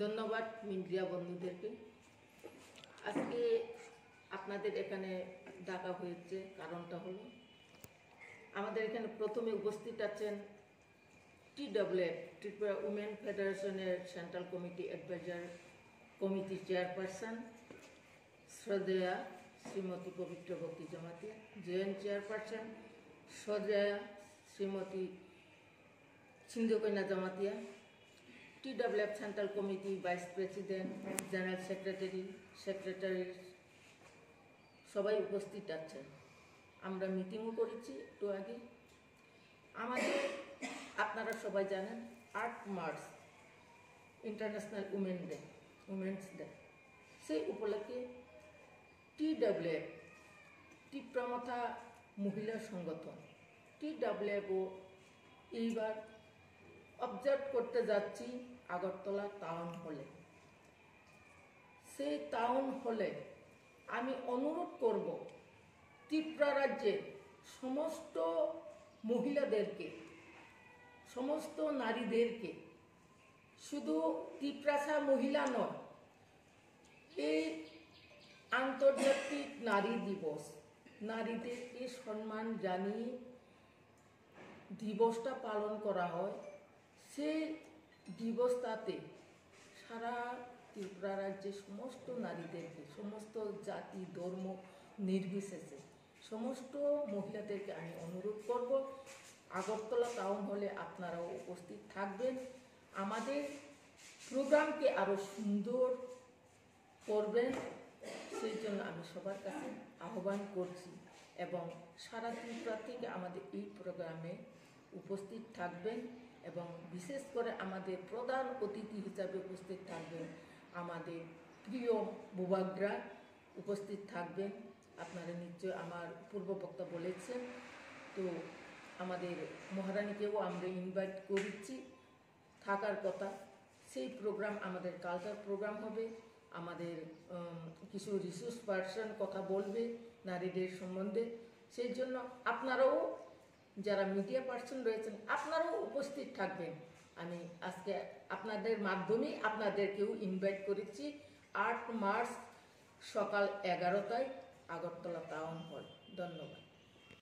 ধন্যবাদ মিডিয়া বন্ধুদেরকে। আজকে আপনাদের এখানে ডাকা হয়েছে, কারণটা হলো আমাদের এখানে প্রথমে উপস্থিত আছেন TWF ত্রিপুরা উমেন ফেডারেশনের central committee adviser committee chairperson শ্রদ্ধেয়া শ্রীমতী পবিত্র ভক্তি জমাতিয়া, জয়েন্ট চেয়ারপারসন শ্রদ্ধেয়া Shrimati Sindhukanya Jamatia, TWF central committee vice president, general secretary সবাই উপস্থিত আছেন। আমরা মিটিংও করেছি একটু আগে। আমাদের আপনারা সবাই জানেন 8 মার্চ ইন্টারন্যাশনাল উমেন্স ডে। সেই উপলক্ষে TWF ত্রিপুরা মহিলা সংগঠন TWFও এইবার অবজার্ভ করতে যাচ্ছি আগরতলা টাউন হলে। সেই টাউন হলে আমি অনুরোধ করব ত্রিপুরা রাজ্যের সমস্ত মহিলাদেরকে, সমস্ত নারীদেরকে, শুধু ত্রিপুরা মহিলা নয়, এই আন্তর্জাতিক নারী দিবস, নারীদেরকে সম্মান জানিয়ে দিবসটা পালন করা হয়। সেই দিবসটাতে সারা ত্রিপুরা রাজ্যের সমস্ত নারীদেরকে, সমস্ত জাতি ধর্ম নির্বিশেষে সমস্ত মহিলাদেরকে আমি অনুরোধ করব আগরতলা টাউন হলে আপনারাও উপস্থিত থাকবেন। আমাদের প্রোগ্রামকে আরও সুন্দর করবেন, সেই জন্য আমি সবার কাছে আহ্বান করছি এবং সারা ত্রিপুরা থেকে আমাদের এই প্রোগ্রামে উপস্থিত থাকবেন এবং বিশেষ করে আমাদের প্রধান অতিথি হিসাবে উপস্থিত থাকবেন আমাদের প্রিয় বুবাগ্রা উপস্থিত থাকবেন। আপনারা নিশ্চয় আমার পূর্ববক্তা বলেছেন, তো আমাদের মহারানীকেও আমরা ইনভাইট করেছি থাকার কথা। সেই প্রোগ্রাম আমাদের কালচার প্রোগ্রাম হবে। আমাদের কিছু রিসোর্স পার্সন কথা বলবে নারীদের সম্বন্ধে। সেই জন্য আপনারাও যারা মিডিয়া পার্সন রয়েছেন আপনারাও উপস্থিত থাকবেন। আমি আজকে আপনাদের মাধ্যমে আপনাদেরকেও ইনভাইট করেছি 8 মার্চ সকাল 11টায় আগরতলা টাউন হল। ধন্যবাদ।